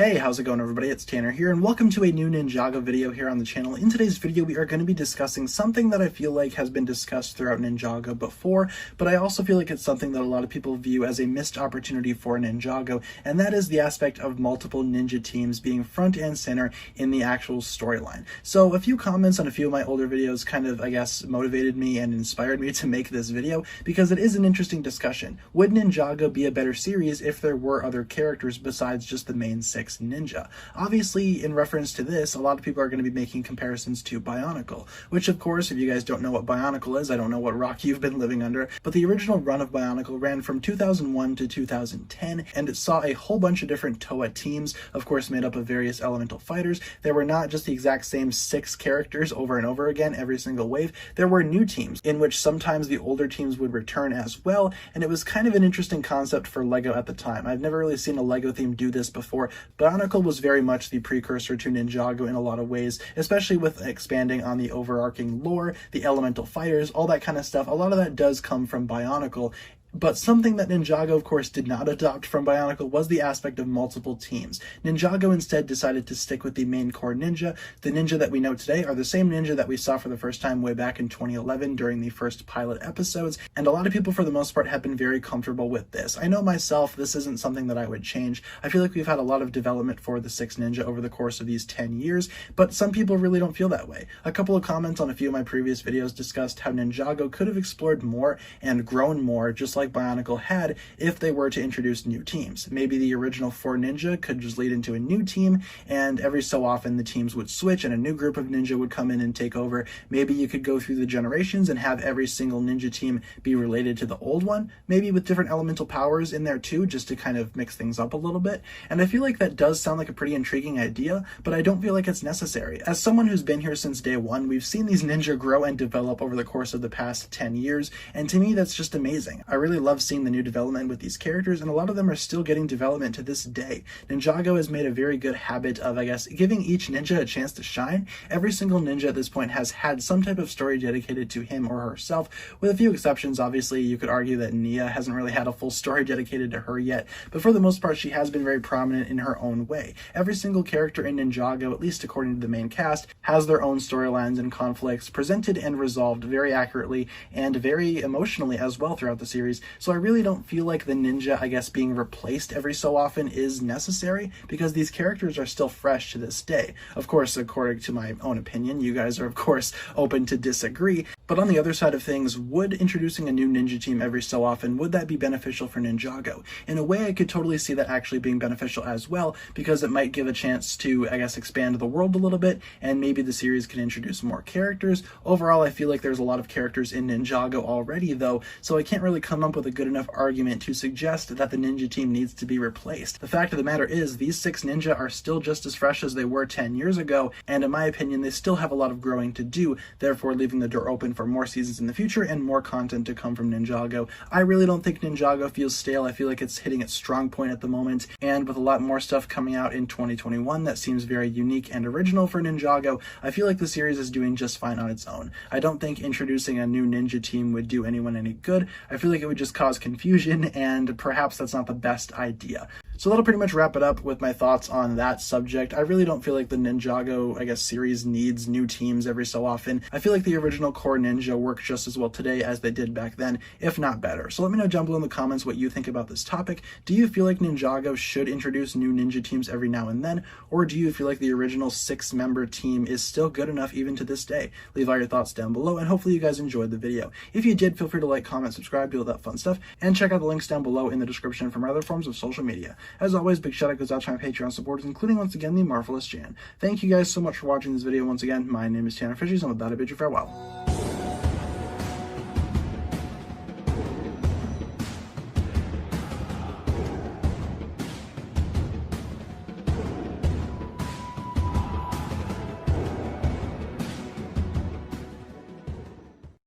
Hey, how's it going everybody? It's Tanner here and welcome to a new Ninjago video here on the channel. In today's video we are going to be discussing something that I feel like has been discussed throughout Ninjago before, but I also feel like it's something that a lot of people view as a missed opportunity for Ninjago, and that is the aspect of multiple ninja teams being front and center in the actual storyline. So a few comments on a few of my older videos kind of, I guess, motivated me and inspired me to make this video because it is an interesting discussion. Would Ninjago be a better series if there were other characters besides just the main six ninja? Obviously, in reference to this, a lot of people are going to be making comparisons to Bionicle, which of course, if you guys don't know what Bionicle is, I don't know what rock you've been living under, but the original run of Bionicle ran from 2001 to 2010, and it saw a whole bunch of different TOA teams, of course made up of various elemental fighters. There were not just the exact same 6 characters over and over again every single wave. There were new teams, in which sometimes the older teams would return as well, and it was kind of an interesting concept for LEGO at the time. I've never really seen a LEGO theme do this before. Bionicle was very much the precursor to Ninjago in a lot of ways, especially with expanding on the overarching lore, the elemental fighters, all that kind of stuff. A lot of that does come from Bionicle. But something that Ninjago, of course, did not adopt from Bionicle was the aspect of multiple teams. Ninjago instead decided to stick with the main core ninja. The ninja that we know today are the same ninja that we saw for the first time way back in 2011 during the first pilot episodes, and a lot of people for the most part have been very comfortable with this. I know myself, this isn't something that I would change. I feel like we've had a lot of development for the 6 ninja over the course of these 10 years, but some people really don't feel that way. A couple of comments on a few of my previous videos discussed how Ninjago could have explored more and grown more, just like Bionicle had, if they were to introduce new teams. Maybe the original 4 ninja could just lead into a new team, and every so often the teams would switch and a new group of ninja would come in and take over. Maybe you could go through the generations and have every single ninja team be related to the old one, maybe with different elemental powers in there too, just to kind of mix things up a little bit. And I feel like that does sound like a pretty intriguing idea, but I don't feel like it's necessary. As someone who's been here since day one, we've seen these ninja grow and develop over the course of the past 10 years, and to me that's just amazing. I really love seeing the new development with these characters, and a lot of them are still getting development to this day. Ninjago has made a very good habit of, I guess, giving each ninja a chance to shine. Every single ninja at this point has had some type of story dedicated to him or herself, with a few exceptions. Obviously, you could argue that Nia hasn't really had a full story dedicated to her yet, but for the most part, she has been very prominent in her own way. Every single character in Ninjago, at least according to the main cast, has their own storylines and conflicts presented and resolved very accurately and very emotionally as well throughout the series, so I really don't feel like the ninja, I guess, being replaced every so often is necessary because these characters are still fresh to this day. Of course, according to my own opinion, you guys are of course open to disagree, but on the other side of things, would introducing a new ninja team every so often, would that be beneficial for Ninjago? In a way, I could totally see that actually being beneficial as well, because it might give a chance to, I guess, expand the world a little bit, and maybe the series can introduce more characters. Overall, I feel like there's a lot of characters in Ninjago already though, so I can't really come up with a good enough argument to suggest that the ninja team needs to be replaced. The fact of the matter is, these 6 ninja are still just as fresh as they were 10 years ago, and in my opinion, they still have a lot of growing to do, therefore leaving the door open for more seasons in the future and more content to come from Ninjago. I really don't think Ninjago feels stale. I feel like it's hitting its strong point at the moment, and with a lot more stuff coming out in 2021 that seems very unique and original for Ninjago, I feel like the series is doing just fine on its own. I don't think introducing a new ninja team would do anyone any good. I feel like it would just cause confusion, and perhaps that's not the best idea. So that'll pretty much wrap it up with my thoughts on that subject. I really don't feel like the Ninjago, I guess, series needs new teams every so often. I feel like the original core ninja work just as well today as they did back then, if not better. So let me know down below in the comments what you think about this topic. Do you feel like Ninjago should introduce new ninja teams every now and then, or do you feel like the original 6-member team is still good enough even to this day? Leave all your thoughts down below, and hopefully you guys enjoyed the video. If you did, feel free to like, comment, subscribe, do all that fun stuff, and check out the links down below in the description for my other forms of social media. As always, big shout out goes out to my Patreon supporters, including once again the Marvelous Jan. Thank you guys so much for watching this video once again. My name is TannerFishies, and with that I bid you farewell.